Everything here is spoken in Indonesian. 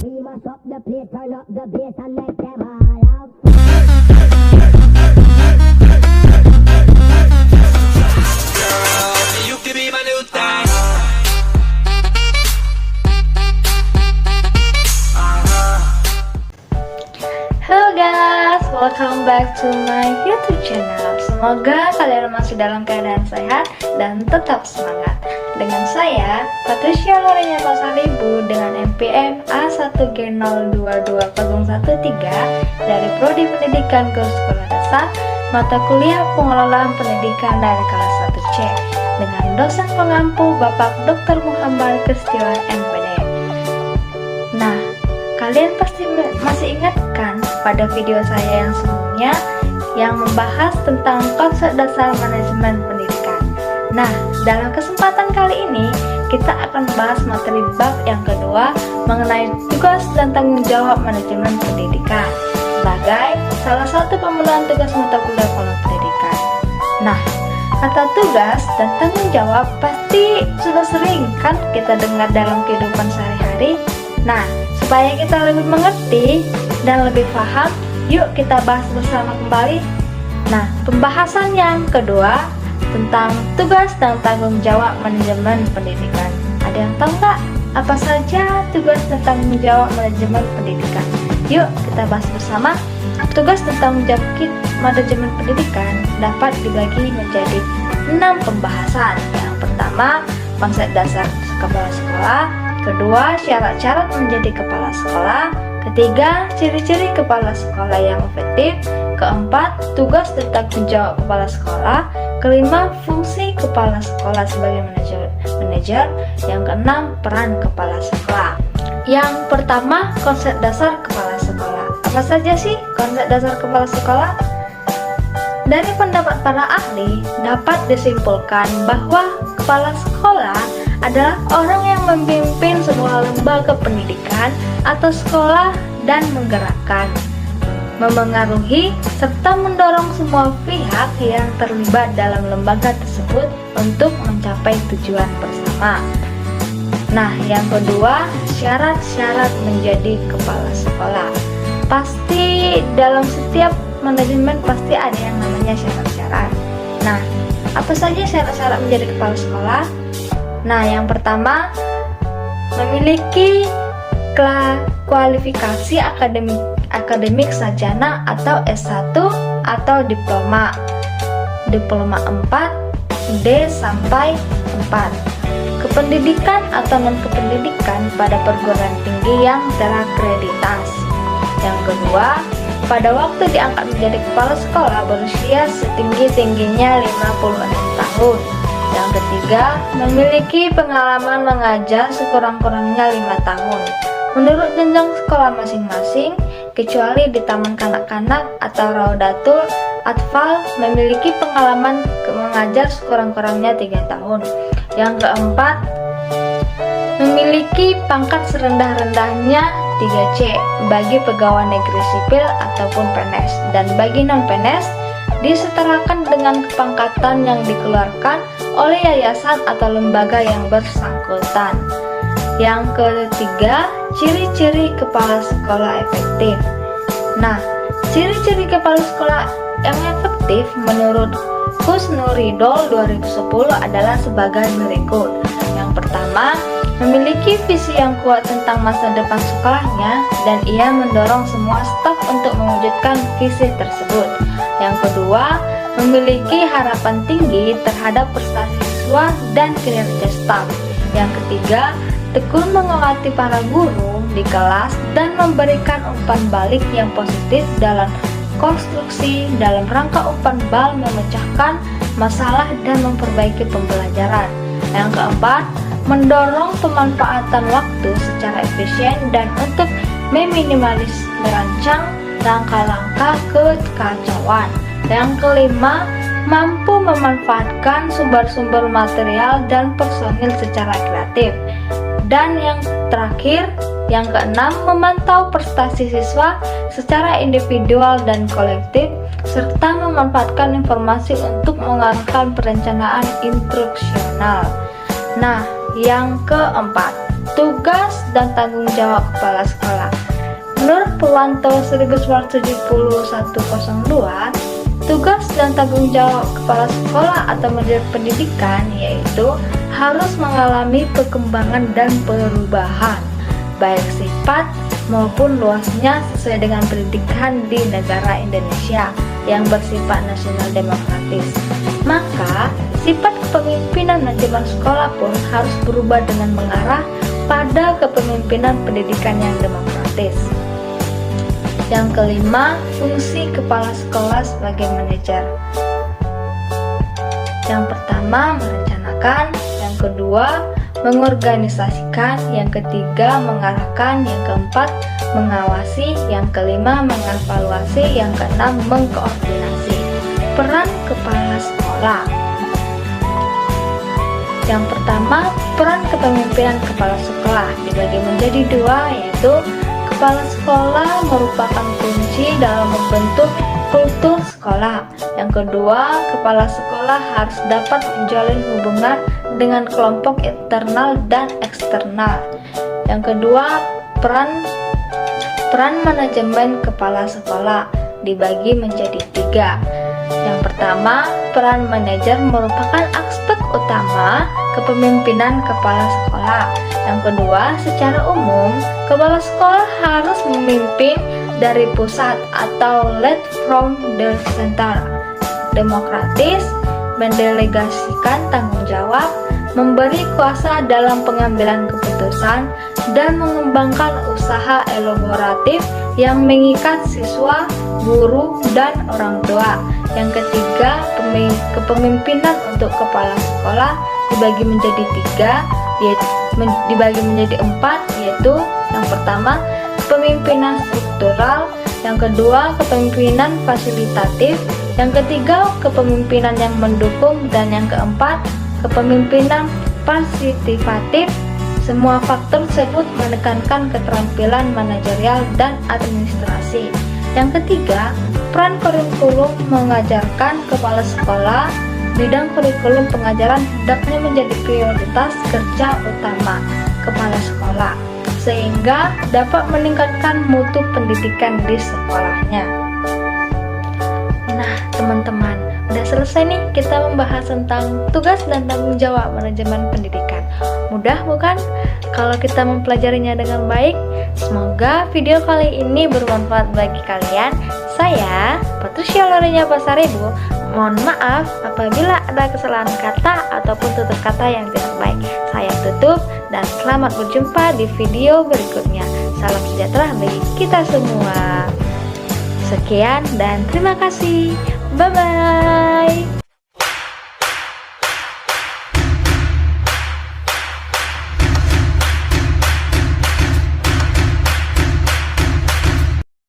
We must up the place, turn up the bass and make them all out. You can be my new thing. Hello guys, welcome back to my YouTube channel. Semoga kalian masih dalam keadaan sehat dan tetap semangat. Dengan saya, Patricia Lorenya Pasaribu dengan NPM A1G022013 dari Prodi Pendidikan Guru Sekolah Dasar, mata kuliah Pengelolaan Pendidikan dari kelas 1C dengan dosen pengampu Bapak Dr. Muhammad Kristiwan MPD. Nah, kalian pasti masih ingat kan pada video saya yang sebelumnya yang membahas tentang konsep dasar manajemen pendidikan. Nah, dalam kesempatan kali ini kita akan membahas materi bab yang kedua mengenai tugas dan tanggung jawab manajemen pendidikan sebagai salah satu pemenuhan tugas mata kuliah pendidikan. Nah, kata tugas dan tanggung jawab pasti sudah sering kan kita dengar dalam kehidupan sehari-hari. Nah, supaya kita lebih mengerti dan lebih paham, yuk kita bahas bersama kembali. Nah, pembahasan yang kedua tentang tugas dan tanggung jawab manajemen pendidikan. Ada yang tahu nggak apa saja tugas dan tanggung jawab manajemen pendidikan? Yuk kita bahas bersama. Tugas dan tanggung jawab manajemen pendidikan dapat dibagi menjadi 6 pembahasan. Yang pertama, konsep dasar kepala sekolah. Kedua, syarat-syarat menjadi kepala sekolah. Ketiga, ciri-ciri kepala sekolah yang efektif. Keempat, tugas dan tanggung jawab kepala sekolah. Kelima, fungsi kepala sekolah sebagai manajer. Yang keenam, peran kepala sekolah. Yang pertama, konsep dasar kepala sekolah. Apa saja sih konsep dasar kepala sekolah? Dari pendapat para ahli, dapat disimpulkan bahwa kepala sekolah adalah orang yang memimpin sebuah lembaga pendidikan atau sekolah dan menggerakkan, memengaruhi, serta mendorong semua pihak yang terlibat dalam lembaga tersebut untuk mencapai tujuan bersama. Nah, yang kedua, syarat-syarat menjadi kepala sekolah. Pasti dalam setiap manajemen pasti ada yang namanya syarat-syarat. Nah, apa saja syarat-syarat menjadi kepala sekolah? Nah, yang pertama, memiliki kualifikasi akademik sarjana atau S1 atau diploma 4, D sampai 4. Kependidikan atau non-kependidikan pada perguruan tinggi yang terakreditasi. Yang kedua, pada waktu diangkat menjadi kepala sekolah berusia setinggi-tingginya 56 tahun. Yang ketiga, memiliki pengalaman mengajar sekurang-kurangnya 5 tahun. Menurut jenjang sekolah masing-masing, kecuali di taman kanak-kanak atau Raudatul Atfal, memiliki pengalaman mengajar sekurang-kurangnya 3 tahun. Yang keempat, memiliki pangkat serendah-rendahnya 3C bagi pegawai negeri sipil ataupun PNS, dan bagi non-PNS disetarakan dengan kepangkatan yang dikeluarkan oleh yayasan atau lembaga yang bersangkutan. Yang ketiga, ciri-ciri kepala sekolah efektif. Nah, ciri-ciri kepala sekolah yang efektif menurut Kusnuridol 2010 adalah sebagai berikut. Yang pertama, memiliki visi yang kuat tentang masa depan sekolahnya dan ia mendorong semua staf untuk mewujudkan visi tersebut. Yang kedua, memiliki harapan tinggi terhadap prestasi siswa dan kinerja staf. Yang ketiga, tekun menguati para guru di kelas dan memberikan umpan balik yang positif dalam konstruksi dalam rangka umpan bal memecahkan masalah dan memperbaiki pembelajaran. Yang keempat, mendorong pemanfaatan waktu secara efisien dan untuk meminimalis merancang langkah-langkah kekacauan. Yang kelima, mampu memanfaatkan sumber-sumber material dan personil secara kreatif. Dan yang terakhir, yang keenam, memantau prestasi siswa secara individual dan kolektif, serta memanfaatkan informasi untuk mengarahkan perencanaan instruksional. Nah, yang keempat, Tugas dan tanggung jawab kepala sekolah. Menurut Purwanto 197102, tugas dan tanggung jawab kepala sekolah atau manajer pendidikan yaitu harus mengalami perkembangan dan perubahan, baik sifat maupun luasnya sesuai dengan pendidikan di negara Indonesia yang bersifat nasional demokratis. Maka, sifat kepemimpinan manajemen sekolah pun harus berubah dengan mengarah pada kepemimpinan pendidikan yang demokratis. Yang kelima, fungsi kepala sekolah sebagai manajer. Yang pertama, merencanakan. Yang kedua, mengorganisasikan. Yang ketiga, mengarahkan. Yang keempat, mengawasi. Yang kelima, mengevaluasi. Yang keenam, mengkoordinasi. Peran kepala sekolah. Yang pertama, peran kepemimpinan kepala sekolah dibagi menjadi dua, yaitu kepala sekolah merupakan kunci dalam membentuk kultur sekolah. Yang kedua, kepala sekolah harus dapat menjalin hubungan dengan kelompok internal dan eksternal. Yang kedua, peran manajemen kepala sekolah dibagi menjadi tiga. Yang pertama, peran manajer merupakan aspek utama kepemimpinan kepala sekolah. Yang kedua, secara umum, kepala sekolah harus memimpin dari pusat atau lead from the center. Demokratis, mendelegasikan tanggung jawab, memberi kuasa dalam pengambilan keputusan, dan mengembangkan usaha elaboratif yang mengikat siswa, guru, dan orang tua. Yang ketiga, kepemimpinan untuk kepala sekolah dibagi menjadi empat, yaitu yang pertama, kepemimpinan struktural, yang kedua, kepemimpinan fasilitatif, yang ketiga, kepemimpinan yang mendukung, dan yang keempat, kepemimpinan partisipatif. Semua faktor tersebut menekankan keterampilan manajerial dan administrasi. Yang ketiga, peran kurikulum mengajarkan kepala sekolah. Bidang kurikulum pengajaran hendaknya menjadi prioritas kerja utama kepala sekolah, sehingga dapat meningkatkan mutu pendidikan di sekolahnya. Nah, teman-teman, udah selesai nih kita membahas tentang tugas dan tanggung jawab manajemen pendidikan. Mudah bukan? Kalau kita mempelajarinya dengan baik, semoga video kali ini bermanfaat bagi kalian. Saya, Patricia Lorenya Pasaribu, mohon maaf apabila ada kesalahan kata ataupun tutur kata yang tidak baik. Saya tutup dan selamat berjumpa di video berikutnya. Salam sejahtera bagi kita semua. Sekian dan terima kasih. Bye-bye.